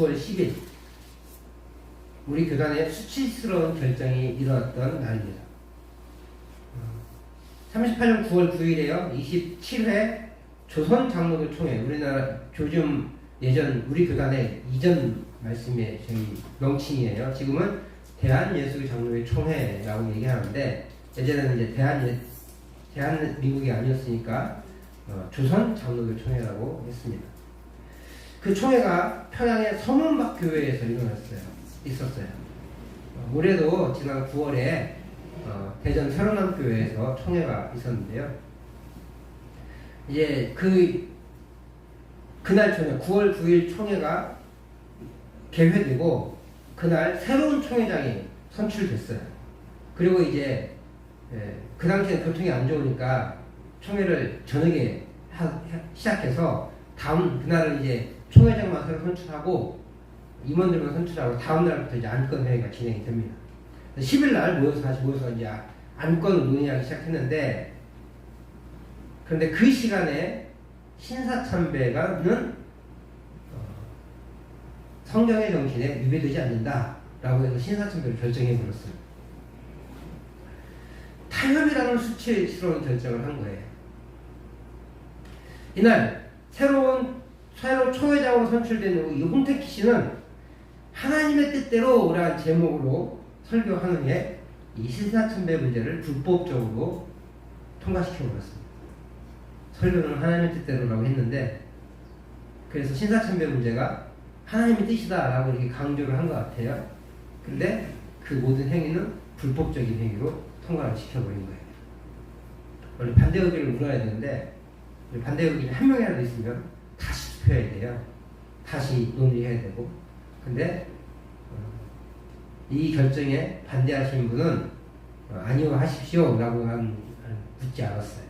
9월 10일 우리 교단의 수치스러운 결정이 일어났던 날입니다. 38년 9월 9일에요. 27회 조선장로교 총회, 우리나라 요즘 예전 우리 교단의 이전 말씀의 저희 명칭이에요. 지금은 대한예수교 장로회 총회라고 얘기하는데 예전에는 이제 대한민국이 아니었으니까 조선장로교 총회라고 했습니다. 그 총회가 평양의 서문박 교회에서 있었어요. 올해도 지난 9월에 대전 새로남교회에서 총회가 있었는데요. 이제 그날 저녁 9월 9일 총회가 개회되고 그날 새로운 총회장이 선출됐어요. 그리고 이제 그 당시에 교통이 안 좋으니까 총회를 저녁에 시작해서 그날은 이제 총회장만 새로 선출하고 임원들만 선출하고 다음 날부터 이제 안건 회의가 진행이 됩니다. 10일 날 다시 모여서 이제 안건을 논의하기 시작했는데, 그런데 그 시간에 신사참배가는 성경의 정신에 위배되지 않는다라고 해서 신사참배를 결정해 버렸어요. 타협이라는 수치스러운 결정을 한 거예요. 이날 새로 총회장으로 선출된 이 홍택희 씨는 하나님의 뜻대로라는 제목으로 설교하는 게 이 신사참배 문제를 불법적으로 통과시켜버렸습니다. 설교는 하나님의 뜻대로라고 했는데, 그래서 신사참배 문제가 하나님의 뜻이다라고 이렇게 강조를 한 것 같아요. 근데 그 모든 행위는 불법적인 행위로 통과를 시켜버린 거예요. 원래 반대 의견을 물어야 되는데 반대 의견이 한 명이라도 있으면 다시 투표해야 돼요. 다시 논의해야 되고. 근데 이 결정에 반대하시는 분은 아니요 하십시오 라고 묻지 않았어요.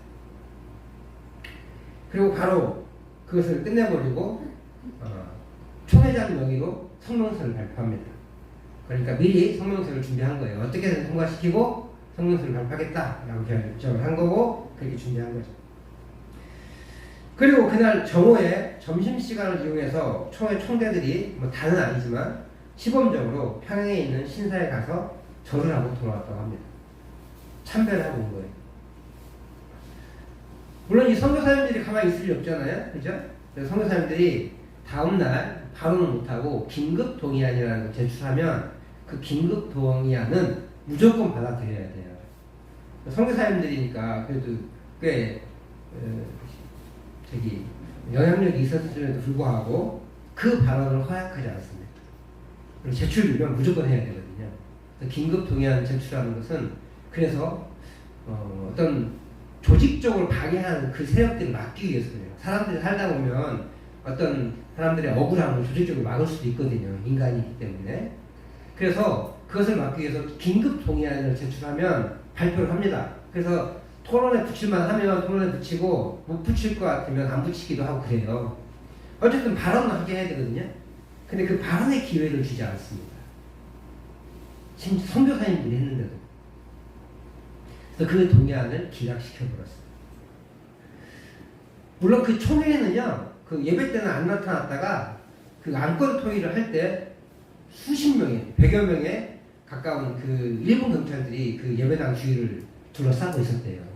그리고 바로 그것을 끝내버리고 총회장 명의로 성명서를 발표합니다. 그러니까 미리 성명서를 준비한 거예요. 어떻게든 통과시키고 성명서를 발표하겠다라고 결정을 한 거고, 그렇게 준비한 거죠. 그리고 그날 정오에 점심시간을 이용해서 총회 총대들이 다는 아니지만 시범적으로 평양에 있는 신사에 가서 절을 하고 돌아왔다고 합니다. 참배를 하고 온 거예요. 물론 이 선교사님들이 가만히 있을 리 없잖아요. 그죠? 그래서 선교사님들이 다음날 발언을 못하고 긴급 동의안이라는 걸 제출하면 그 긴급 동의안은 무조건 받아들여야 돼요. 선교사님들이니까 그래도 꽤 영향력이 있었음에도 불구하고 그 발언을 허락하지 않습니다. 그리고 제출되면 무조건 해야 되거든요. 긴급 동의안 제출하는 것은 그래서 어떤 조직적으로 방해하는 그 세력들을 막기 위해서 그래요. 사람들이 살다 보면 어떤 사람들의 억울함을 조직적으로 막을 수도 있거든요. 인간이기 때문에. 그래서 그것을 막기 위해서 긴급 동의안을 제출하면 발표를 합니다. 그래서 토론에 붙일만 하면 토론에 붙이고 못 붙일 것 같으면 안 붙이기도 하고 그래요. 어쨌든 발언을 하게 해야 되거든요. 근데 그 발언의 기회를 주지 않습니다. 심지어 선교사님들이 했는데도. 그래서 그 동의안을 기각시켜버렸어요. 물론 그 총회에는요, 그 예배 때는 안 나타났다가 그 안건 토의를 할 때 수십 명의, 100여 명의 가까운 그 일본 경찰들이 그 예배당 주위를 둘러싸고 있었대요.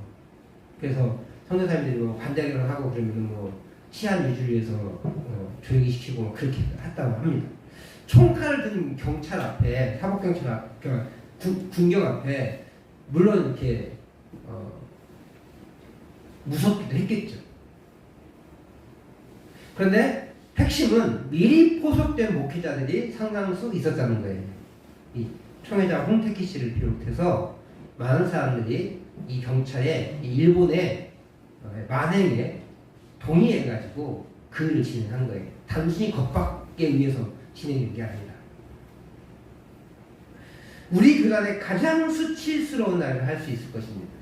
그래서 선교사님들이 반대하기를 하고 그러면 치안 유지를 위해서 조용히 시키고 그렇게 했다고 합니다. 총칼을 든 경찰 앞에, 사법경찰 앞, 군경 앞에 물론 이렇게 무섭기도 했겠죠. 그런데 핵심은 미리 포섭된 목회자들이 상당수 있었다는 거예요. 이 총회장 홍택희 씨를 비롯해서 많은 사람들이 이 경찰의 이 일본의 만행에 동의해가지고 그 일을 진행한 거예요. 단순히 겁박기 위해서 진행된 게 아니라. 우리 교단의 가장 수치스러운 날을 할 수 있을 것입니다.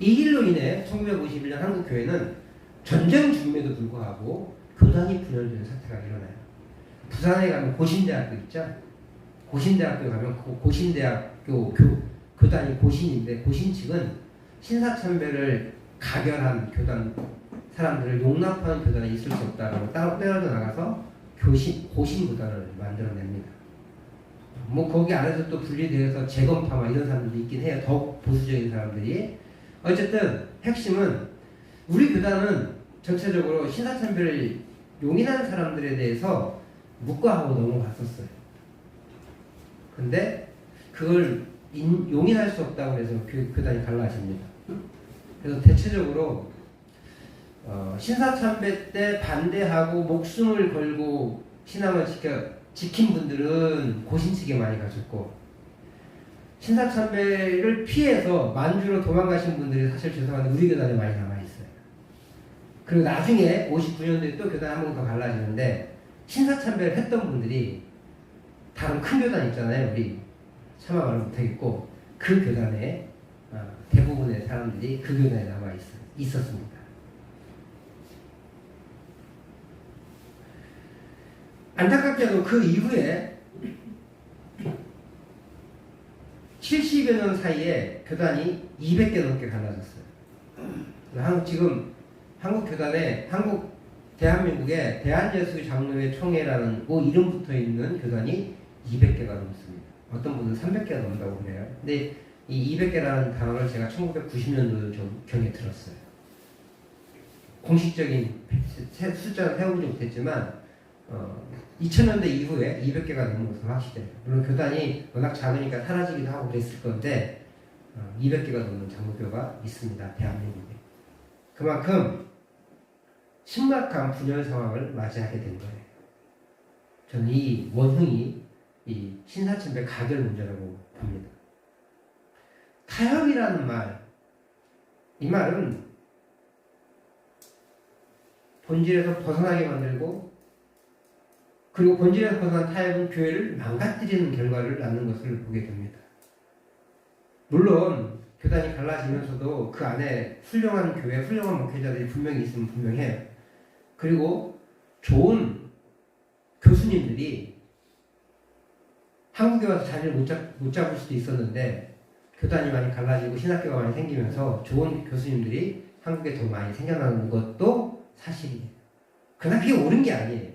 이 일로 인해 1951년 한국교회는 전쟁 중임에도 불구하고 교단이 분열되는 사태가 일어나요. 부산에 가면 고신대학교 있죠? 고신대학교 가면 고신대학교 교단이 고신인데, 고신 측은 신사참배를 가결한 교단 사람들을 용납하는 교단이 있을 수 없다라고 따로 떼어져 나가서 고신구단을 만들어냅니다. 뭐 거기 안에서 또 분리되어서 재건파마 이런 사람들도 있긴 해요. 더욱 보수적인 사람들이. 어쨌든 핵심은 우리 교단은 전체적으로 신사참배를 용인하는 사람들에 대해서 묵과하고 넘어갔었어요. 근데 그걸 용인할 수 없다고 해서 교단이 갈라집니다. 그래서 대체적으로 신사참배 때 반대하고 목숨을 걸고 신앙을 지킨 분들은 고신 측에 많이 가셨고, 신사참배를 피해서 만주로 도망가신 분들이 사실 죄송한데 우리 교단에 많이 남아있어요. 그리고 나중에 59년도에 또 교단 한 번 더 갈라지는데, 신사참배를 했던 분들이 다른 큰 교단 있잖아요. 우리 차마 말을 못하겠고, 그 교단에 대부분의 사람들이 그 교단에 있었습니다. 안타깝게도 그 이후에 70여 년 사이에 교단이 200개 넘게 갈라졌어요. 지금 한국 교단에 대한민국의 대한예수장로회 총회라는 그 이름 붙어 있는 교단이 200개가 넘습니다. 어떤 분은 300개가 넘는다고 그래요. 근데 이 200개라는 단어를 제가 1990년도 경에 들었어요. 공식적인 숫자는 세우지 못했지만 2000년대 이후에 200개가 넘는 것은 확실해요. 물론 교단이 워낙 작으니까 사라지기도 하고 그랬을 건데 200개가 넘는 장로교가 있습니다. 대한민국에. 그만큼 심각한 분열 상황을 맞이하게 된 거예요. 저는 이 원흉이 이 신사참배 가결 문제라고 봅니다. 타협이라는 말, 이 말은 본질에서 벗어나게 만들고, 그리고 본질에서 벗어난 타협은 교회를 망가뜨리는 결과를 낳는 것을 보게 됩니다. 물론 교단이 갈라지면서도 그 안에 훌륭한 교회, 훌륭한 목회자들이 분명히 있으면 분명해요. 그리고 좋은 교수님들이 한국에 와서 자리를 못 잡을 수도 있었는데, 교단이 많이 갈라지고 신학교가 많이 생기면서 좋은 교수님들이 한국에 더 많이 생겨나는 것도 사실이에요. 그러나 그게 옳은 게 아니에요.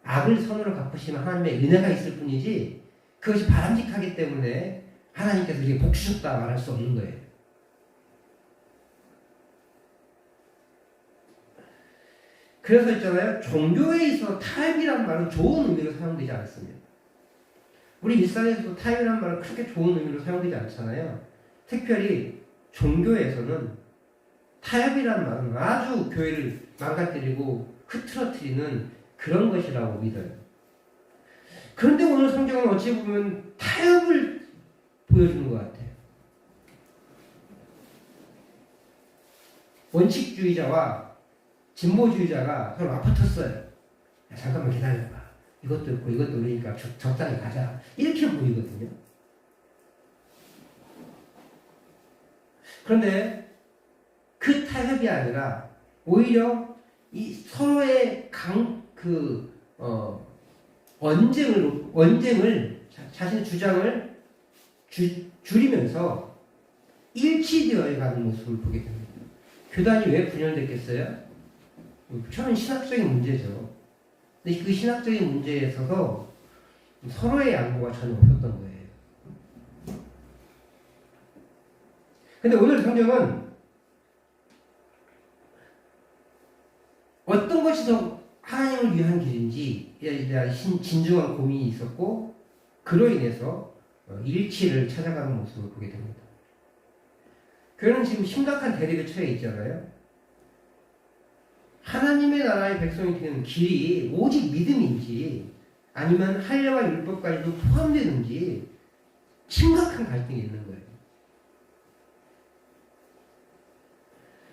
악을 선으로 갚으시면 하나님의 은혜가 있을 뿐이지, 그것이 바람직하기 때문에 하나님께서 이게 복 주셨다 말할 수 없는 거예요. 그래서 있잖아요. 종교에 있어 타협이라는 말은 좋은 의미로 사용되지 않습니다. 우리 일상에서도 타협이라는 말은 그렇게 좋은 의미로 사용되지 않잖아요. 특별히 종교에서는 타협이라는 말은 아주 교회를 망가뜨리고 흐트러뜨리는 그런 것이라고 믿어요. 그런데 오늘 성경은 어찌 보면 타협을 보여주는 것 같아요. 원칙주의자와 진보주의자가 서로 맞붙었어요. 야, 잠깐만 기다려봐. 이것도 있고 이것도 그러니까 적당히 가자. 이렇게 보이거든요. 그런데 그 타협이 아니라 오히려 이 서로의 언쟁을 자신의 주장을 줄이면서 일치되어 가는 모습을 보게 됩니다. 교단이 왜 분열됐겠어요? 처음엔 신학적인 문제죠. 근데 그 신학적인 문제에 있어서 서로의 양보가 전혀 없었던 거예요. 근데 오늘 성경은 어떤 것이 더 하나님을 위한 길인지에 대한 진중한 고민이 있었고, 그로 인해서 일치를 찾아가는 모습을 보게 됩니다. 교회는 지금 심각한 대립에 처해 있잖아요. 하나님의 나라의 백성이 되는 길이 오직 믿음인지 아니면 할례와 율법까지도 포함되는지 심각한 갈등이 있는 거예요.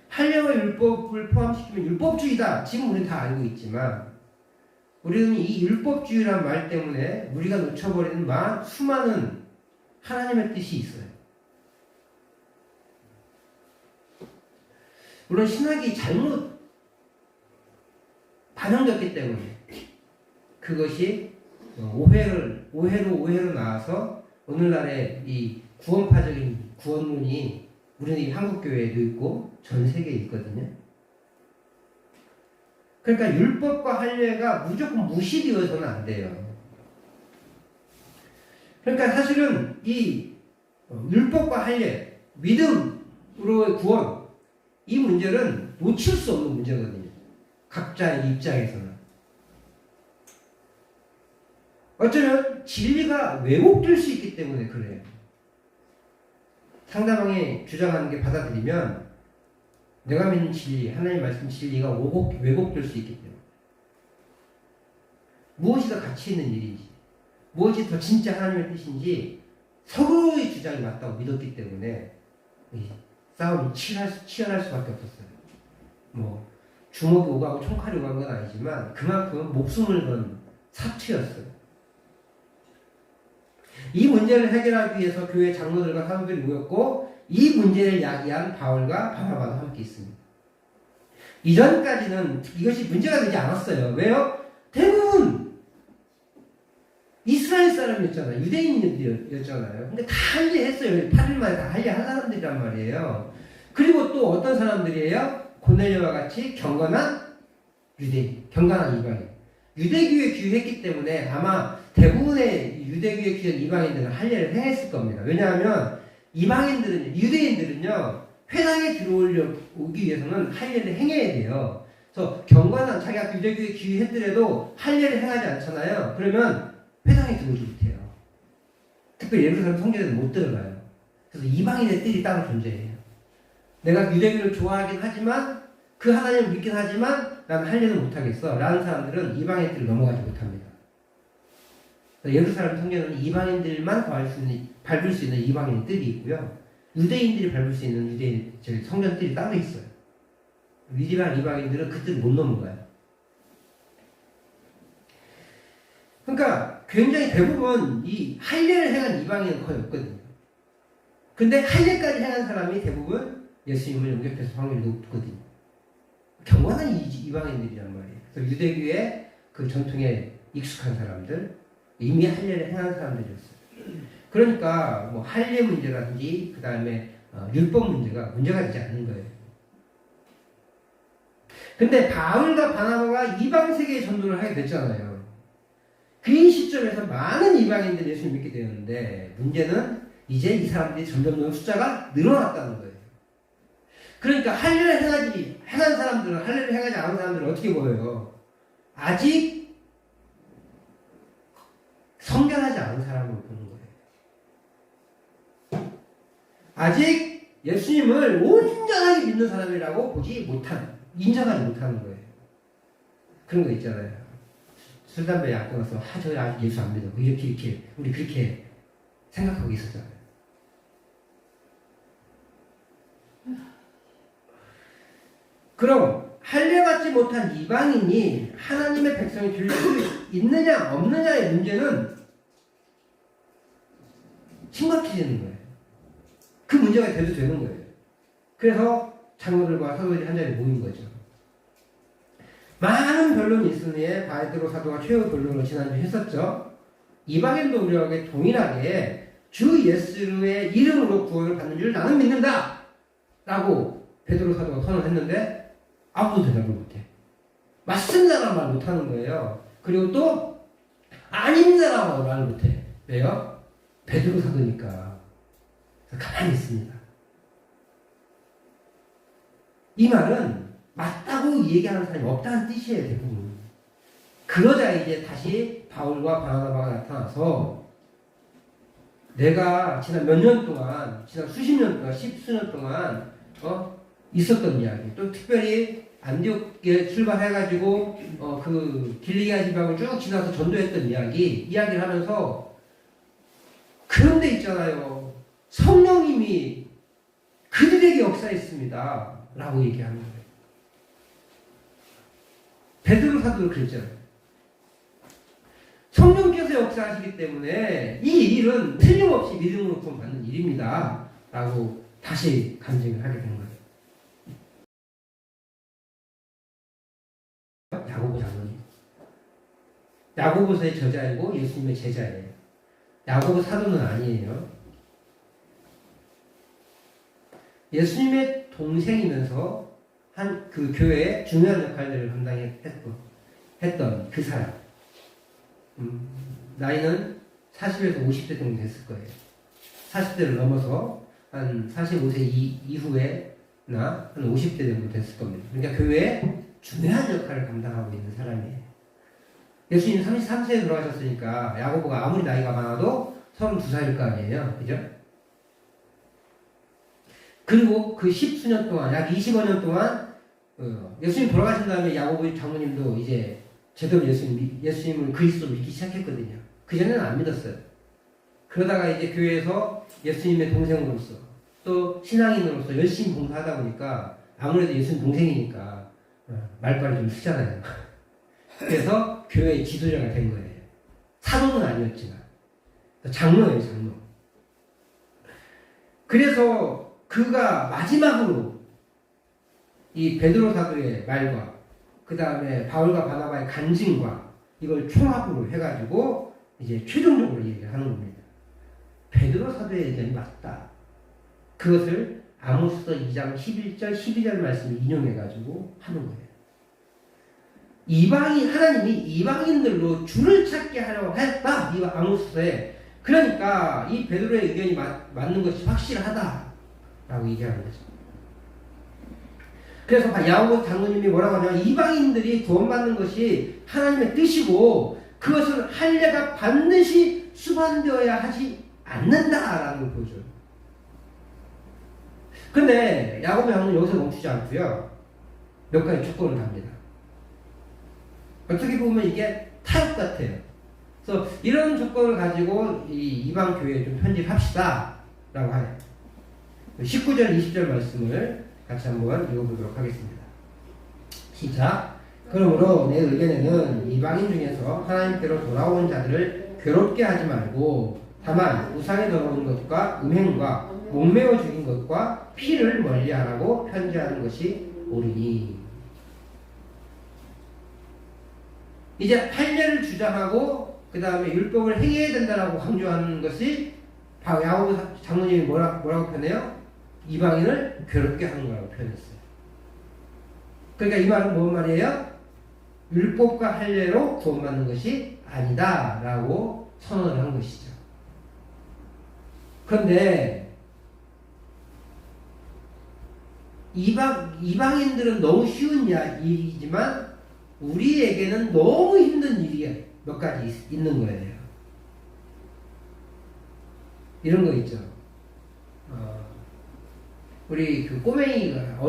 할례와 율법을 포함시키면 율법주의다. 지금 우리는 다 알고 있지만, 우리는 이 율법주의란 말 때문에 우리가 놓쳐버리는 수많은 하나님의 뜻이 있어요. 물론 신학이 잘못 반영됐기 때문에 그것이 오해로 나와서 오늘날의 이 구원파적인 구원론이 우리는 이 한국교회에도 있고 전 세계에 있거든요. 그러니까 율법과 할례가 무조건 무시되어서는 안 돼요. 그러니까 사실은 이 율법과 할례, 믿음으로의 구원, 이 문제는 놓칠 수 없는 문제거든요. 각자의 입장에서는. 어쩌면 진리가 왜곡될 수 있기 때문에 그래요. 상대방이 주장하는 게 받아들이면 내가 믿는 진리, 하나님 말씀 진리가 왜곡될 수 있기 때문에. 무엇이 더 가치 있는 일인지, 무엇이 더 진짜 하나님의 뜻인지 서로의 주장이 맞다고 믿었기 때문에 이 싸움이 치열할 수밖에 없었어요. 뭐 주먹이 오가고 총칼이 오간 건 아니지만 그만큼 목숨을 건 사투였어요. 이 문제를 해결하기 위해서 교회 장로들과 사도들이 모였고 이 문제를 야기한 바울과 바나바도 함께 있습니다. 이전까지는 이것이 문제가 되지 않았어요. 왜요? 대부분 이스라엘 사람이었잖아요. 유대인이었잖아요. 근데 다 할례했어요. 8일 만에 다 할례한 사람들이란 말이에요. 그리고 또 어떤 사람들이에요? 고넬료와 같이 경건한 유대인, 경건한 이방인. 유대교에 귀했기 때문에 아마 대부분의 유대교에 귀한 이방인들은 할례를 행했을 겁니다. 왜냐하면 유대인들은요, 회당에 들어오기 위해서는 할례를 행해야 돼요. 그래서 경건한 자기가 유대교에 귀했더라도 할례를 행하지 않잖아요. 그러면 회당에 들어오지 못해요. 특별히 예루살렘 성전에는 못 들어가요. 그래서 이방인의 뜰이 따로 존재해요. 내가 유대교를 좋아하긴 하지만 그 하나님을 믿긴 하지만 나는 할례는 못하겠어 라는 사람들은 이방인 뜰을 넘어가지 못합니다. 예루살렘 성전은 이방인들만 밟을 수 있는 이방인 뜰이 있고요. 유대인들이 밟을 수 있는 성전 뜰이 따로 있어요. 이방인들은 그 뜰을 못 넘어가요. 그러니까 굉장히 대부분 이 할례를 행한 이방인은 거의 없거든요. 근데 할례까지 행한 사람이 대부분 예수님을 영접해서 확률이 높거든요. 경건한 이방인들이란 말이에요. 그래서 유대교의 그 전통에 익숙한 사람들, 이미 할례를 행한 사람들이었어요. 그러니까 뭐 할례 문제라든지 그 다음에 율법 문제가 되지 않는 거예요. 근데 바울과 바나바가 이방 세계에 전도를 하게 됐잖아요. 그 시점에서 많은 이방인들이 예수를 믿게 되었는데 문제는 이제 이 사람들이 점점 숫자가 늘어났다는 거예요. 그러니까 할례를 행한 사람들은 할례를 행하지 않은 사람들은 어떻게 보여요? 아직 성결하지 않은 사람으로 보는 거예요. 아직 예수님을 온전하게 믿는 사람이라고 인정하지 못하는 거예요. 그런 거 있잖아요. 술, 담배, 약 끊어서 저 아직 예수 안 믿어. 이렇게 우리 그렇게 생각하고 있었잖아요. 그럼 할례받지 못한 이방인이 하나님의 백성이 될 수 있느냐 없느냐의 문제는 심각해지는 거예요. 그 문제가 돼도 되는 거예요. 그래서 장로들과 사도들이 한 자리에 모인 거죠. 많은 변론이 있으니 바에드로 사도가 최후 변론을 지난주에 했었죠. 이방인도 우리와 동일하게 주 예수의 이름으로 구원을 받는 줄 나는 믿는다 라고 베드로 사도가 선언했는데 아무도 대답을 못해. 맞습니다라고 말 못하는 거예요. 그리고 또 아닙니다라고 말 못해. 왜요? 베드로 사도니까. 가만히 있습니다. 이 말은 맞다고 얘기하는 사람이 없다는 뜻이에요, 대부분. 그러자 이제 다시 바울과 바나바가 나타나서 내가 지난 몇 년 동안, 지난 수십 년 동안, 십수년 동안 있었던 이야기, 또 특별히 안디옥에 출발해가지고 그 길리기아 지방을 쭉 지나서 전도했던 이야기를 하면서 그런 데 있잖아요. 성령님이 그들에게 역사했습니다. 라고 얘기하는 거예요. 베드로 사도도 그랬잖아요. 성령께서 역사하시기 때문에 이 일은 틀림없이 믿음으로 구원받는 일입니다. 라고 다시 간증을 하게 된 거예요. 야고보 장로님. 야고보서의 저자이고 예수님의 제자예요. 야고보 사도는 아니에요. 예수님의 동생이면서 한 그 교회의 중요한 역할들을 감당했던 그 사람. 나이는 40에서 50대 정도 됐을 거예요. 40대를 넘어서 한 45세 이후에나 한 50대 정도 됐을 겁니다. 그러니까 교회에 중요한 역할을 감당하고 있는 사람이에요. 예수님 33세에 돌아가셨으니까 야고보가 아무리 나이가 많아도 32살일 거 아니에요. 그죠? 그리고 그 10수년 동안, 약 25년 동안 예수님 돌아가신 다음에 야고보 장모님도 이제 제대로 예수님을 그리스도로 믿기 시작했거든요. 그전에는 안 믿었어요. 그러다가 이제 교회에서 예수님의 동생으로서 또 신앙인으로서 열심히 봉사하다 보니까 아무래도 예수님 동생이니까 말빨이 좀 쓰잖아요. 그래서 교회의 지도자가 된 거예요. 사도는 아니었지만 장로예요, 장로. 그래서 그가 마지막으로 이 베드로 사도의 말과 그 다음에 바울과 바나바의 간증과 이걸 총합으로 해가지고 이제 최종적으로 얘기를 하는 겁니다. 베드로 사도의 의견이 맞다. 그것을 아모스 2장 11절 12절 말씀을 인용해가지고 하는 거예요. 하나님이 이방인들로 줄을 찾게 하려고 했다. 이 아모스에. 그러니까 이 베드로의 의견이 맞는 것이 확실하다라고 얘기하는 거죠. 그래서 야고보 장로님이 뭐라고 하냐면 이방인들이 구원받는 것이 하나님의 뜻이고 그것을 할례가 반드시 수반되어야 하지 않는다라는 걸 보여줘요. 근데 야고보 장로는 여기서 멈추지 않고요. 몇 가지 조건을 답니다. 어떻게 보면 이게 타협 같아요. 그래서 이런 조건을 가지고 이 이방 교회에 좀 편집합시다 라고 하네요. 19절 20절 말씀을 같이 한번 읽어보도록 하겠습니다. 시작. 그러므로 내 의견에는 이방인 중에서 하나님께로 돌아온 자들을 괴롭게 하지 말고 다만 우상에 더러운 것과 음행과 목매어 죽인 것과 피를 멀리하라고 편지하는 것이 옳으니. 이제 할례를 주장하고 그 다음에 율법을 행해야 된다라고 강조하는 것이 야고보 장로님이 뭐라고 표현해요? 이방인을 괴롭게 하는 거라고 표현했어요. 그러니까 이 말은 뭔 말이에요? 율법과 할례로 구원받는 것이 아니다라고 선언을 한 것이죠. 그런데 이방인들은 너무 쉬운 일이지만 우리에게는 너무 힘든 일이 몇 가지 있는 거예요. 이런 거 있죠. 우리 그 꼬맹이가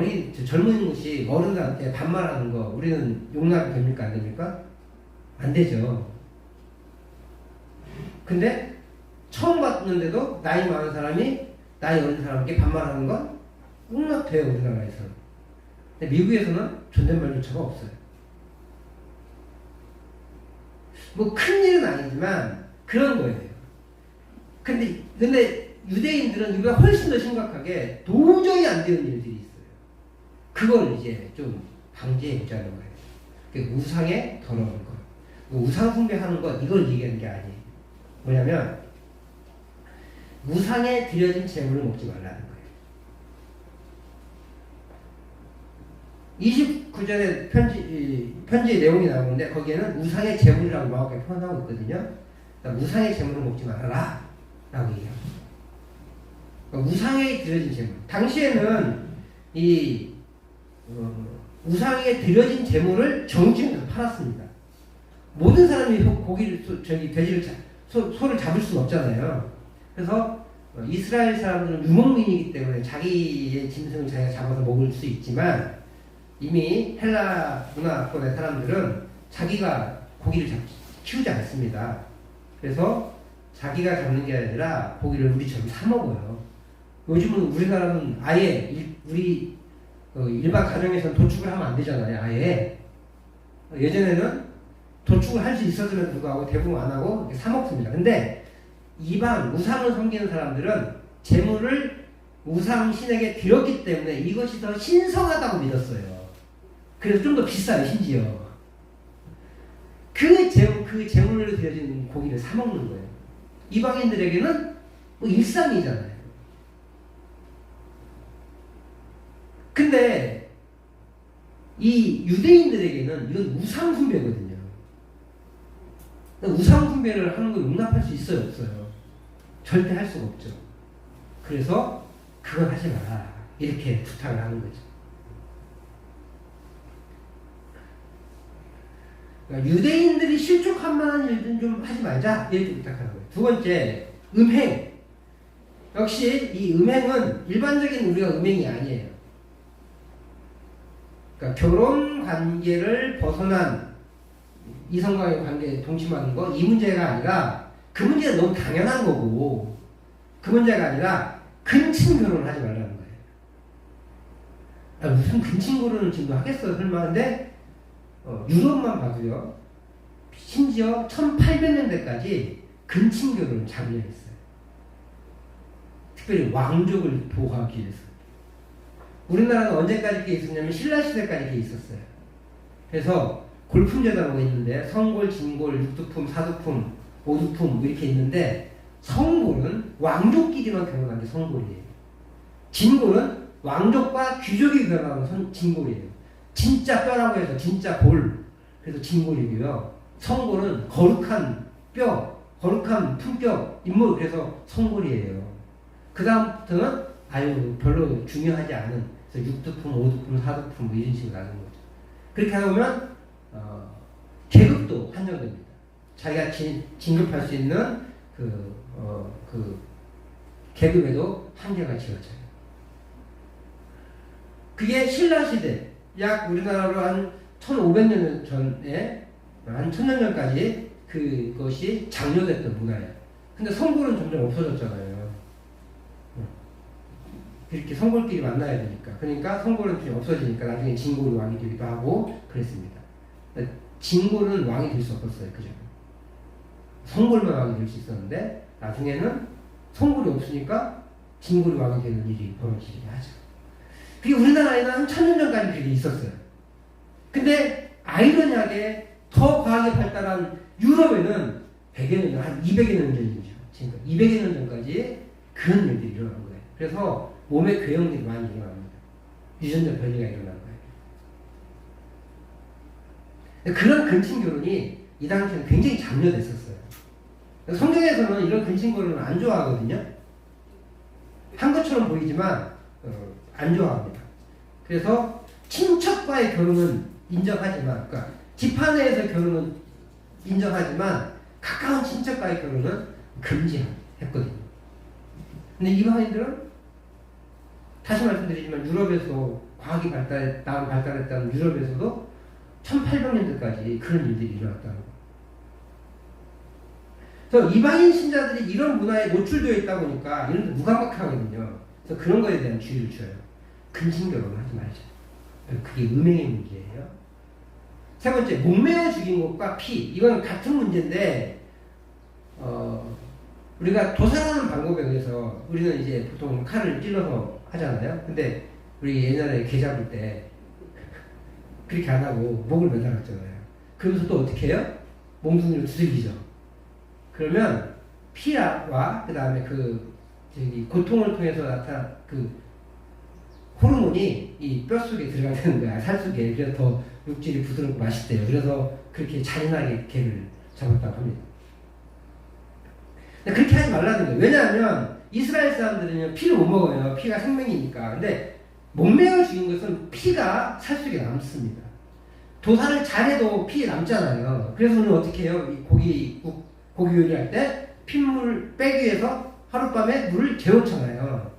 젊은 것이 어른들한테 반말하는 거 우리는 용납이 됩니까? 안 됩니까? 안 되죠. 근데 처음 봤는데도 나이 많은 사람이 나이 어린 사람에게 반말하는 건 용납돼요, 우리나라에서는. 근데 미국에서는 존댓말조차가 없어요. 뭐 큰일은 아니지만 그런 거예요. 근데 유대인들은 이보다 훨씬 더 심각하게 도저히 안 되는 일들이 있어요. 그걸 이제 좀 방지해 보자는 거예요. 그 우상에 더러운 것, 우상 숭배하는 것, 이걸 얘기하는 게 아니에요. 뭐냐면 우상에 드려진 재물을 먹지 말라는 거예요. 29절에 편지의 내용이 나오는데 거기에는 우상의 재물이라고 명확하게 표현하고 있거든요. 그러니까 우상의 재물을 먹지 말아라 라고 얘기합니다. 그러니까 우상에 드려진 재물. 당시에는 우상에 드려진 재물을 정육점에서 팔았습니다. 모든 사람이 돼지를 소를 잡을 수는 없잖아요. 그래서 이스라엘 사람들은 유목민이기 때문에 자기의 짐승을 자기가 잡아서 먹을 수 있지만 이미 헬라 문화권의 사람들은 자기가 고기를 키우지 않습니다. 그래서 자기가 잡는 게 아니라 고기를 우리처럼 사 먹어요. 요즘은 우리나라는 아예 우리 일반 가정에서는 도축을 하면 안 되잖아요. 아예. 예전에는 도축을 할 수 있었음에도 불구하고 대부분 안 하고 사 먹습니다. 근데 이방 우상을 섬기는 사람들은 재물을 우상 신에게 드렸기 때문에 이것이 더 신성하다고 믿었어요. 그래서 좀 더 비싸요, 심지어. 그 재물로 드려진 고기를 사 먹는 거예요. 이방인들에게는 뭐 일상이잖아요. 근데 이 유대인들에게는 이건 우상숭배거든요. 우상숭배를 하는 걸 용납할 수 있어요, 없어요? 절대 할 수가 없죠. 그래서 그건 하지 마라 이렇게 부탁을 하는 거죠. 그러니까 유대인들이 실족할 만한 일들은 좀 하지 말자 이렇게 부탁하는 거예요. 두 번째, 음행. 역시 이 음행은 일반적인 우리가 음행이 아니에요. 그러니까 결혼 관계를 벗어난 이성과의 관계에 동침하는 거, 이 문제가 아니라 그 문제가 너무 당연한 거고, 그 문제가 아니라 근친 결혼을 하지 말라는 거예요. 아, 무슨 근친 결혼을 지금 하겠어요, 설마. 근데 유럽만 봐도요, 심지어 1800년대까지 근친 결혼을 자부했어요. 특별히 왕족을 보호하기 위해서. 우리나라는 언제까지 그게 있었냐면 신라시대까지 그게 있었어요. 그래서 골품제도라고 있는데 성골, 진골, 육두품, 사두품, 오두품 이렇게 있는데 성골은 왕족끼리만 결혼한 게 성골이에요. 진골은 왕족과 귀족이 결혼한 진골이에요. 진짜 뼈라고 해서 진짜 골, 그래서 진골이고요. 성골은 거룩한 뼈, 거룩한 품격, 인물, 그래서 성골이에요. 그 다음부터는 아유 별로 중요하지 않은, 그래서 육두품, 오두품, 사두품 뭐 이런 식으로 나누는 거죠. 그렇게 하다 보면 계급도 한정됩니다. 자기가 진급할 수 있는 그 계급에도 한계가 지어져요. 그게 신라시대, 약 우리나라로 한 1500년 전에, 한 1000년 전까지 그것이 장려됐던 문화예요. 근데 성골은 점점 없어졌잖아요. 이렇게 성골끼리 만나야 되니까. 그러니까 성골은 좀 없어지니까 나중에 진골이 왕이 되기도 하고 그랬습니다. 진골은 왕이 될 수 없었어요. 그죠? 성골만 왕이 될 수 있었는데 나중에는 성골이 없으니까 진골이 왕이 되는 일이 벌어지게 하죠. 그게 우리나라에는 한 1000년 전까지 그게 있었어요. 근데 아이러니하게 더 과학이 발달한 유럽에는 100여 년 전, 한 200여 년 전이죠. 지금 200여 년 전까지 그런 일들이 일어난 거예요. 그래서 몸의 괴형들이 많이 일어납니다. 유전자 변이가 일어난 거예요. 그런 근친 결혼이 이 당시에는 굉장히 장려됐었어요. 성경에서는 이런 근친 결혼을 안 좋아하거든요. 한 것처럼 보이지만 안 좋아합니다. 그래서 친척과의 결혼은 인정하지만, 그러니까 집안에서 결혼은 인정하지만 가까운 친척과의 결혼은 금지했거든요. 근데 이방인들은 다시 말씀드리지만 유럽에서 과학이 발달했다는 유럽에서도 1800년대까지 그런 일들이 일어났다는 거예요. 그래서 이방인 신자들이 이런 문화에 노출되어 있다 보니까 이런 데 무감각하거든요. 그래서 그런 거에 대한 주의를 줘요. 근친 결혼을 하지 말자. 그게 음행의 문제예요. 세 번째, 목매어 죽인 것과 피. 이건 같은 문제인데 우리가 도살하는 방법에 의해서 우리는 이제 보통 칼을 찔러서 하잖아요. 근데 우리 옛날에 개 잡을 때 그렇게 안 하고 목을 매달았잖아요. 그러면서 또 어떻게 해요? 몽둥이로 두들기죠. 그러면 피와 그 다음에 고통을 통해서 나타난 그 호르몬이 이 뼈 속에 들어가는 거야. 살 속에. 그래서 더 육질이 부드럽고 맛있대요. 그래서 그렇게 잔인하게 개를 잡았다고 합니다. 그렇게 하지 말라는 거예요. 왜냐하면 이스라엘 사람들은 피를 못 먹어요. 피가 생명이니까. 근데 목매어 죽인 것은 피가 살 속에 남습니다. 도살을 잘해도 피 남잖아요. 그래서 우리는 어떻게 해요? 이 고기 요리할 때 핏물 빼기 위해서 하룻밤에 물을 재워놓잖아요.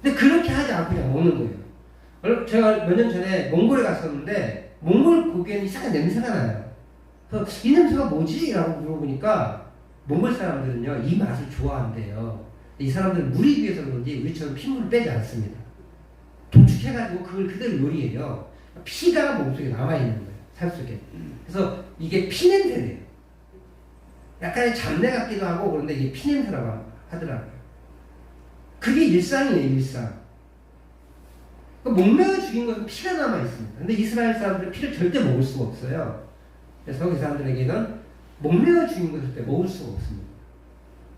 근데 그렇게 하지 않고 그냥 먹는 거예요. 제가 몇 년 전에 몽골에 갔었는데 몽골 고기에는 이상한 냄새가 나요. 그래서 이 냄새가 뭐지? 라고 물어보니까 몽골 사람들은요, 이 맛을 좋아한대요. 이 사람들은 물이 비해서 그런지 우리처럼 핏물을 빼지 않습니다. 도축해가지고 그걸 그대로 요리해요. 피가 몸속에 남아있는 거예요. 살 속에. 그래서 이게 피냄새래요. 약간의 잡내 같기도 하고 그런데 이게 피냄새라고 하더라고요. 그게 일상이에요, 일상. 목매어 죽인 것은 피가 남아있습니다. 근데 이스라엘 사람들은 피를 절대 먹을 수가 없어요. 그래서 그 사람들에게는 목매어 죽인 것을 절대 먹을 수가 없습니다.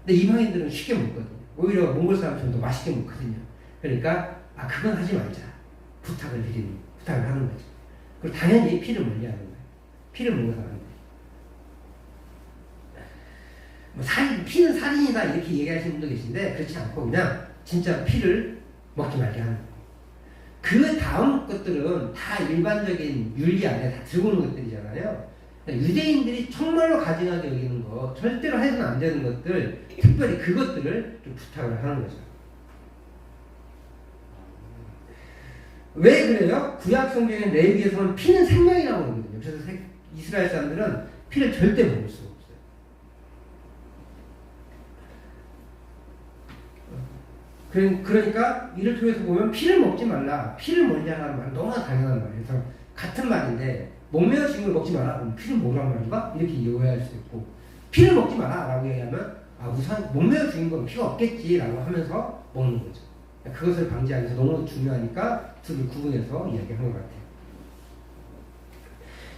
근데 이방인들은 쉽게 먹거든요. 오히려 몽골 사람처럼 더 맛있게 먹거든요. 그러니까 그건 하지 말자. 부탁을 드립니다. 부탁을 하는 거죠. 그리고 당연히 피를 멀리하는 거예요. 피를 먹어서 안 돼요. 뭐 피는 살인이다 이렇게 얘기하시는 분도 계신데 그렇지 않고 그냥 진짜 피를 먹지 말게 하는 거예요. 그 다음 것들은 다 일반적인 윤리 안에 다 들어오는 것들이잖아요. 그러니까 유대인들이 정말로 가증하게 여기는 거, 절대로 해서는 안 되는 것들, 특별히 그것들을 좀 부탁을 하는 거죠. 왜 그래요? 구약 성경의 레위기에서는 피는 생명이라고 하거든요. 그래서 이스라엘 사람들은 피를 절대 먹을 수가 없어요. 그러니까 이를 통해서 보면 피를 먹지 말라, 피를 멀리하라는 말은 너무나 당연한 말이에요. 그래서 같은 말인데 목매어 죽인 걸 먹지 마라, 그럼 피를 먹으란 말인가? 이렇게 이해할 수 있고, 피를 먹지 마라 라고 얘기하면 우선 목매어 죽인 건 피가 없겠지 라고 하면서 먹는 거죠. 그것을 방지하기 위해서 너무 중요하니까 둘을 구분해서 이야기한 것 같아요.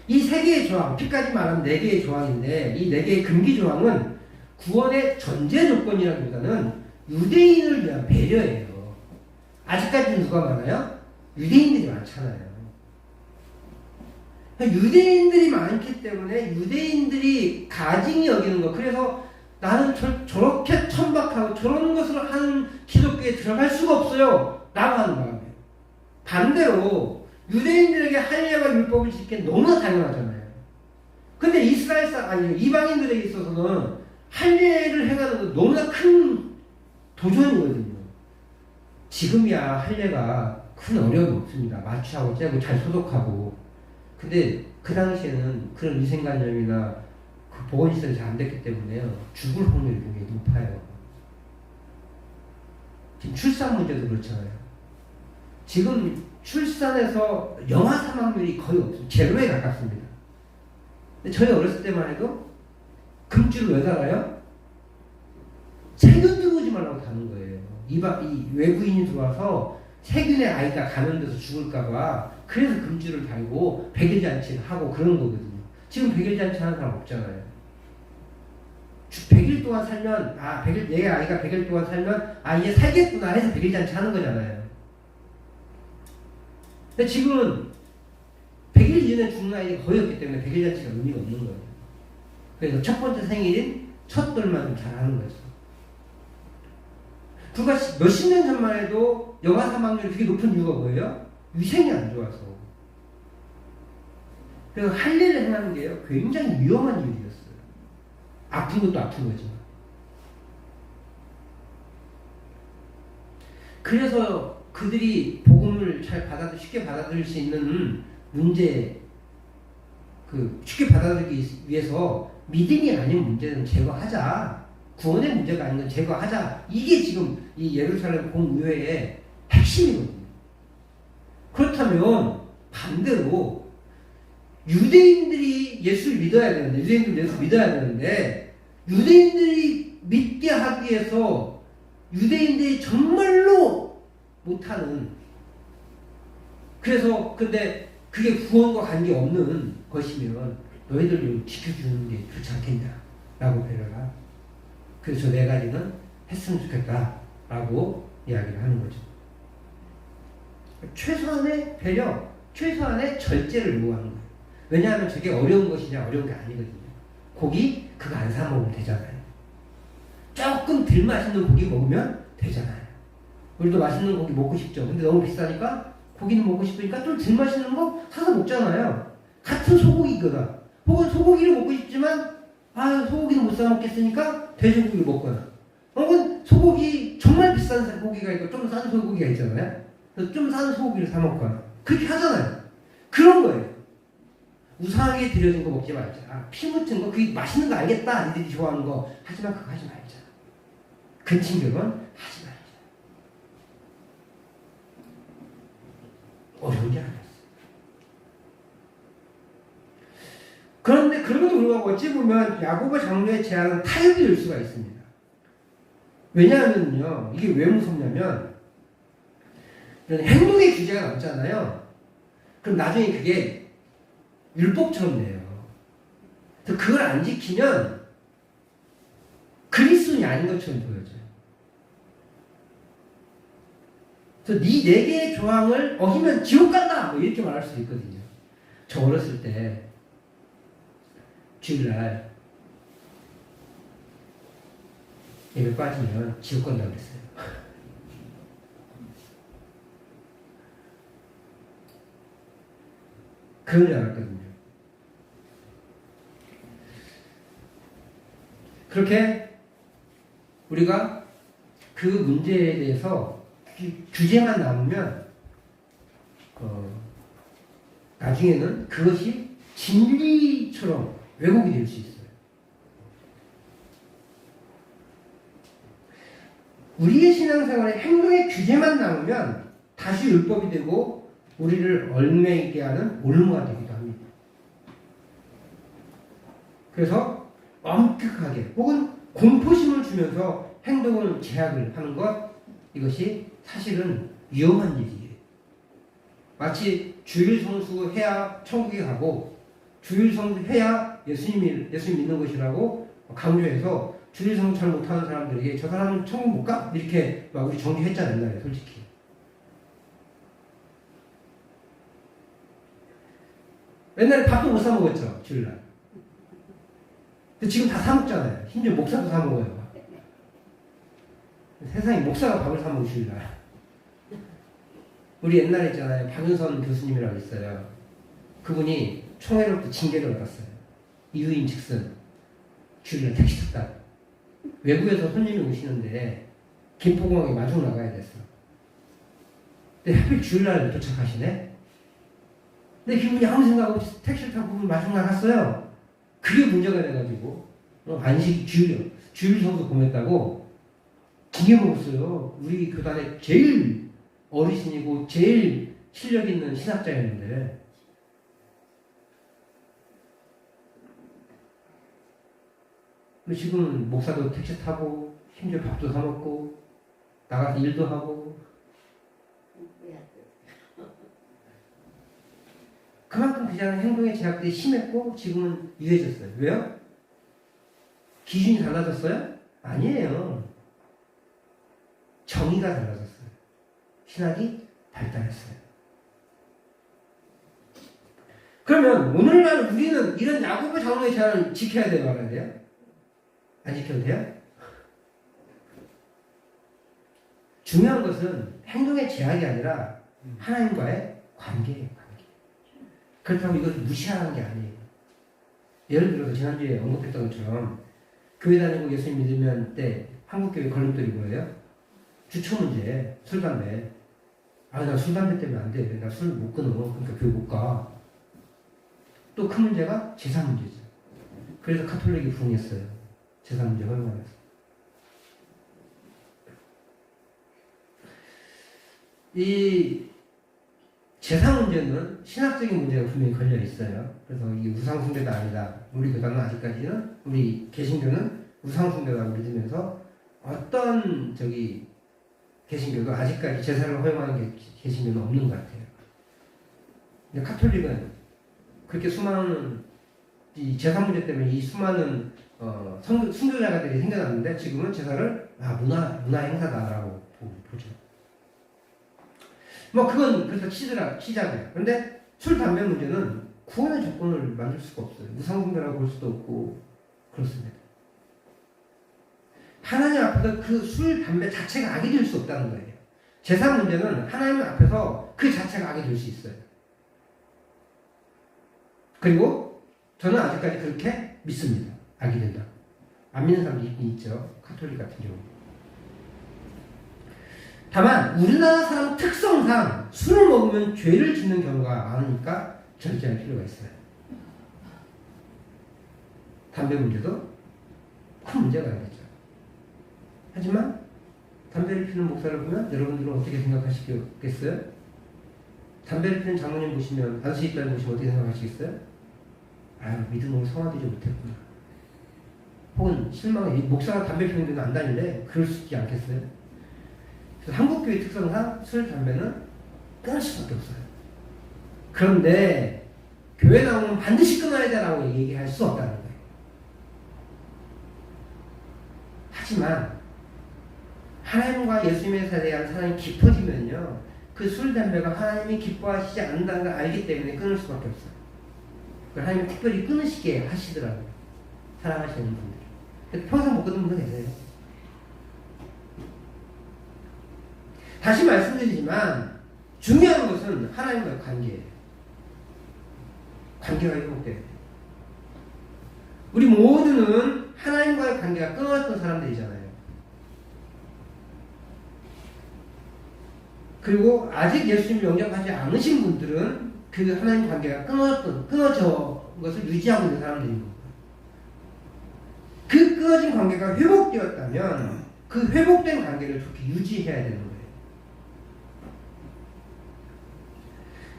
이 세 개의 조항, 피까지 말하면 네 개의 조항인데 이 네 개의 금기 조항은 구원의 전제 조건이라기보다는 유대인을 위한 배려예요. 아직까지는 누가 많아요? 유대인들이 많잖아요. 유대인들이 많기 때문에 유대인들이 가증히 여기는 거, 그래서 나는 저렇게 천박하고 저런 것을 하는 기독교에 들어갈 수가 없어요 라고 하는 마음이에요. 반대로 유대인들에게 할례와 율법을 지키는 게 너무나 당연하잖아요. 근데 이방인들에게 있어서는 할례를 해가는 건 너무나 큰 도전이거든요. 지금이야 할례가 큰 어려움이 없습니다. 마취하고 째고 잘 소독하고. 근데 그 당시에는 그런 위생관념이나 그 보건시설이 잘 안 됐기 때문에요. 죽을 확률이 굉장히 높아요. 지금 출산 문제도 그렇잖아요. 지금 출산에서 영아 사망률이 거의 없어요. 제로에 가깝습니다. 근데 저희 어렸을 때만 해도 금주를 왜 달아요? 세균 들어오지 말라고 다는 거예요. 이 외부인이 들어와서 세균의 아이가 감염돼서 죽을까봐 그래서 금주를 달고 백일잔치를 하고 그런 거거든요. 지금 백일잔치 하는 사람 없잖아요. 100일 동안 살면 내 아이가 100일 동안 살면 얘 살겠구나 해서 백일잔치 하는 거잖아요. 근데 지금은 100일 이전에 죽는 아이가 거의 없기 때문에 백일잔치가 의미가 없는 거예요. 그래서 첫 번째 생일인 첫 돌만 좀 잘하는 거죠. 불과 몇십 년 전만 해도 영아 사망률이 되게 높은 이유가 뭐예요? 위생이 안 좋아서. 그래서 할례를 행하는 게요, 굉장히 위험한 일이었어요. 아픈 것도 아픈 거지만. 그래서 그들이 복음을 쉽게 받아들일 수 있는 문제, 쉽게 받아들이기 위해서 믿음이 아닌 문제는 제거하자. 구원의 문제가 아닌 건 제거하자. 이게 지금 이 예루살렘 공의회의 핵심이거든요. 그렇다면 반대로 유대인들이 예수를 믿어야 되는데, 유대인들이 믿게 하기 위해서 유대인들이 정말로 못하는, 근데 그게 구원과 관계없는 것이면 너희들 좀 지켜주는 게 좋지 않겠냐 라고 배려라. 그래서 저 네 가지는 했으면 좋겠다 라고 이야기를 하는 거죠. 최소한의 배려, 최소한의 절제를 요구하는 거예요. 왜냐하면 저게 어려운 것이냐 어려운 게 아니거든요. 고기 그거 안 사 먹으면 되잖아요. 조금 덜 맛있는 고기 먹으면 되잖아요. 우리도 맛있는 고기 먹고 싶죠. 근데 너무 비싸니까 고기는 먹고 싶으니까 좀 덜 맛있는 거 사서 먹잖아요. 같은 소고기거나 혹은 소고기를 먹고 싶지만 소고기는 못 사 먹겠으니까 돼지고기를 먹거나, 혹은 소고기 정말 비싼 고기가 있고 좀 싼 소고기가 있잖아요. 그래서 좀 싼 소고기를 사 먹거나 그렇게 하잖아요. 그런 거예요. 우상하게 드려진 거 먹지 말자. 피 묻은 거, 그게 맛있는 거 알겠다. 니들이 좋아하는 거. 하지만 그거 하지 말자. 근친교는 하지 말자. 어려운 게 아니었어. 그런데 그럼에도 불구하고 어찌 보면 야고보 장로의 제안은 타협이 될 수가 있습니다. 왜냐하면요, 이게 왜 무섭냐면 행동의 규제가 남잖아요. 그럼 나중에 그게 율법처럼 돼요. 그래서 그걸 안 지키면 그리스도인이 아닌 것처럼 보여져요. 그래서 네 4개의 조항을 어기면 지옥 간다! 뭐 이렇게 말할 수도 있거든요. 저 어렸을 때 주일날 예배 빠지면 지옥 간다고 그랬어요. 그런 줄 알았거든요. 그렇게 우리가 그 문제에 대해서 규제만 남으면 나중에는 그것이 진리처럼 왜곡이 될 수 있어요. 우리의 신앙생활에 행동의 규제만 남으면 다시 율법이 되고 우리를 얽매이게 하는 올무가 되기도 합니다. 그래서 엄격하게 혹은 공포심을 주면서 행동을 제약을 하는 것, 이것이 사실은 위험한 일이에요. 마치 주일 성수해야 천국에 가고 주일 성수해야 예수님 믿는 것이라고 강조해서 주일 성수 잘 못하는 사람들에게 저 사람은 천국 못 가? 이렇게 막 우리 정죄했잖아요, 옛날에 솔직히. 옛날에 밥도 못 사 먹었죠, 주일날. 근데 지금 다 사 먹잖아요. 심지어 목사도 사 먹어요. 세상에 목사가 밥을 사 먹고 주일날. 우리 옛날에 있잖아요, 박윤선 교수님이라고 있어요. 그분이 총회로부터 징계를 받았어요. 이유인 즉슨 주일날 택시 탔다. 외국에서 손님이 오시는데 김포공항에 마중 나가야 됐어. 근데 하필 주일날 도착하시네. 근데 그분이 아무 생각 없이 택시를 타고 마중 나갔어요. 그게 문제가 돼가지고 안식 주일 성수 보냈다고 징계 먹었어요. 우리 교단에 제일 어르신이고 제일 실력 있는 신학자였는데. 지금 목사도 택시 타고 심지어 밥도 사 먹고 나가서 일도 하고. 그만큼 그 사람 행동의 제약들이 심했고 지금은 유해졌어요. 왜요? 기준이 달라졌어요? 아니에요. 정의가 달라졌어요. 신학이 발달했어요. 그러면 오늘날 우리는 이런 야고보 장로의 제안을 지켜야 돼요, 말아야 돼요? 안 지켜도 돼요? 중요한 것은 행동의 제약이 아니라 하나님과의 관계예요. 그렇다고 이것을 무시하는 게 아니에요. 예를 들어서 지난주에 언급했던 것처럼 교회 다니고 예수님 믿으면 때 한국교회 걸림돌이 뭐예요? 주초 문제, 술, 담배. 나 술, 담배 때문에 안 돼. 나 술 못 끊어. 그러니까 교회 못 가. 또 큰 문제가 제사 문제죠. 그래서 카톨릭이 부응했어요. 제사 문제 허용하면서. 이 제사 문제는 신학적인 문제가 분명히 걸려 있어요. 그래서 이게 우상숭배가 아니다. 우리 교단은 아직까지는, 우리 개신교는 우상숭배라고 믿으면서 어떤 개신교도 아직까지 제사를 허용하는 개신교는 없는 것 같아요. 근데 카톨릭은 그렇게 수많은 이 제사 문제 때문에 이 수많은 순교자가들이 생겨났는데 지금은 제사를 문화 행사다라고 보죠. 그건 그래서 치자고요. 그런데 술, 담배 문제는 구원의 조건을 만들 수가 없어요. 우상숭배라고 볼 수도 없고 그렇습니다. 하나님 앞에서 그 술, 담배 자체가 악이 될 수 없다는 거예요. 제사 문제는 하나님 앞에서 그 자체가 악이 될 수 있어요. 그리고 저는 아직까지 그렇게 믿습니다. 악이 된다. 안 믿는 사람이 있긴 있죠. 카톨릭 같은 경우. 다만 우리나라 사람 특성상 술을 먹으면 죄를 짓는 경우가 많으니까 절제할 필요가 있어요. 담배 문제도 큰 문제가 아니죠. 하지만 담배를 피우는 목사를 보면 여러분들은 어떻게 생각하시겠어요? 담배를 피우는 장로님 보시면, 안수집사님 보시면 어떻게 생각하시겠어요? 믿음으로 성화되지 못했구나. 혹은 실망해. 목사가 담배 피우는 데는 안 다닐래? 그럴 수 있지 않겠어요? 한국교회 특성상 술, 담배는 끊을 수밖에 없어요. 그런데 교회 나오면 반드시 끊어야 되라고 얘기할 수 없다는 거예요. 하지만 하나님과 예수님에 대한 사랑이 깊어지면요, 그 술, 담배가 하나님이 기뻐하시지 않는다는 걸 알기 때문에 끊을 수밖에 없어요. 그걸 하나님이 특별히 끊으시게 하시더라고요. 사랑하시는 분들. 평생 못 끊는 분 계세요. 다시 말씀드리지만 중요한 것은 하나님과의 관계예요. 관계가 회복돼야 돼요. 우리 모두는 하나님과의 관계가 끊어졌던 사람들이잖아요. 그리고 아직 예수님을 영접하지 않으신 분들은 그 하나님 관계가 끊어져 것을 유지하고 있는 사람들인 거예요. 그 끊어진 관계가 회복되었다면 그 회복된 관계를 좋게 유지해야 되는 거예요.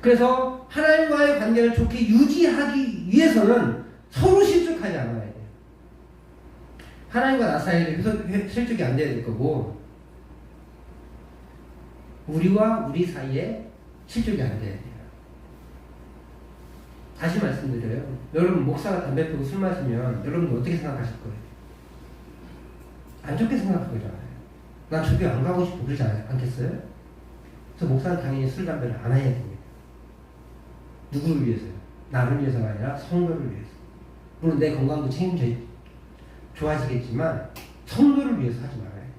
그래서 하나님과의 관계를 좋게 유지하기 위해서는 서로 실족하지 않아야 돼요. 하나님과 나 사이에 실족이 안 돼야 될 거고, 우리와 우리 사이에 실족이 안 돼야 돼요. 다시 말씀드려요. 여러분, 목사가 담배 피우고 술 마시면 여러분 어떻게 생각하실 거예요? 안 좋게 생각할 거잖아요. 난 저기 안 가고 싶고 그러지 않겠어요? 그래서 목사는 당연히 술, 담배를 안 해야 됩니다. 누구를 위해서요? 나를 위해서가 아니라 성도를 위해서. 물론 내 건강도 책임져 좋아지겠지만 성도를 위해서 하지 말아야 돼요.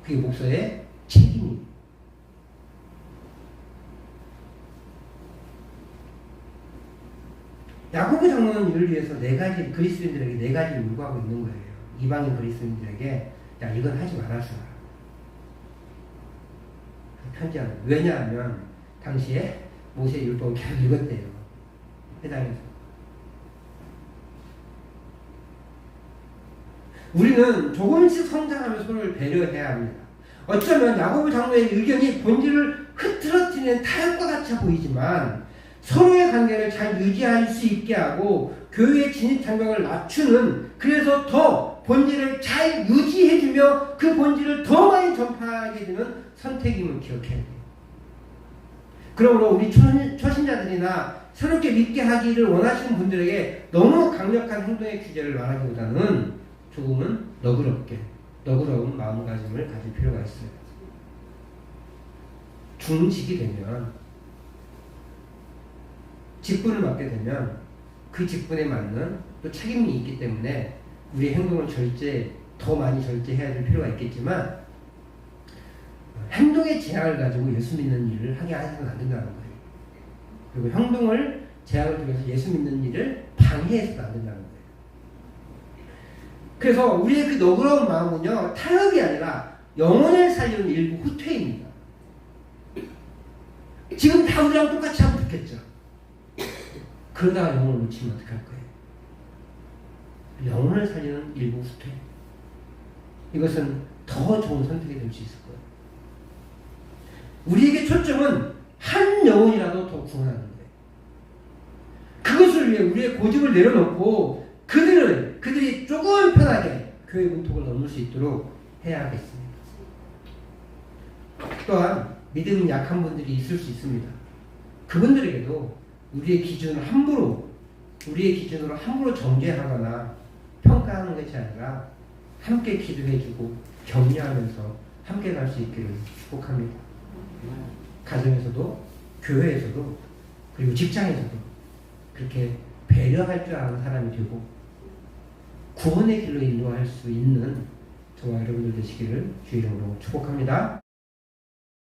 그게 목사의 책임입니다. 야고보 장로는 이를 위해서 그리스도인들에게 네 가지를 요구하고 있는 거예요. 이방인 그리스도인들에게 야, 이건 하지 말아주라. 편지하는. 왜냐하면 당시에 모세의 율법을 계속 읽었대요. 회당에서. 우리는 조금씩 성장하며 서로를 배려해야 합니다. 어쩌면 야고보 장로의 의견이 본질을 흐트러뜨리는 타협과 같이 보이지만 서로의 관계를 잘 유지할 수 있게 하고 교회의 진입 장벽을 낮추는, 그래서 더 본질을 잘 유지해주며 그 본질을 더 많이 전파하게 되는 선택임을 기억해야 돼요. 그러므로 우리 초신자들이나 새롭게 믿게 하기를 원하시는 분들에게 너무 강력한 행동의 규제를 말하기보다는 조금은 너그러운 마음가짐을 가질 필요가 있어요. 중직이 되면, 직분을 맡게 되면 그 직분에 맞는 또 책임이 있기 때문에 우리의 행동을 더 많이 절제해야 될 필요가 있겠지만, 행동의 제약을 가지고 예수 믿는 일을 하게 해서는 안 된다는 거예요. 그리고 행동을 제약을 통해서 예수 믿는 일을 방해해서는 안 된다는 거예요. 그래서 우리의 그 너그러운 마음은요, 타협이 아니라 영혼을 살리는 일부 후퇴입니다. 지금 다 우리랑 똑같이 하면 좋겠죠. 그러다가 영혼을 놓치면 어떡할 거예요? 영혼을 살리는 일부 후퇴. 이것은 더 좋은 선택이 될 수 있을 거예요. 우리에게 초점은 한 영혼이라도 더 구원하는 거예요. 그것을 위해 우리의 고집을 내려놓고 그들이 조금 편하게 교회 문턱을 넘을 수 있도록 해야 하겠습니다. 또한 믿음이 약한 분들이 있을 수 있습니다. 그분들에게도 우리의 기준으로 함부로 정죄하거나 평가하는 것이 아니라 함께 기도해주고 격려하면서 함께 갈 수 있기를 축복합니다. 가정에서도 교회에서도 그리고 직장에서도 그렇게 배려할 줄 아는 사람이 되고 구원의 길로 인도할 수 있는 저와 여러분들 되시기를 주의 이름으로 축복합니다.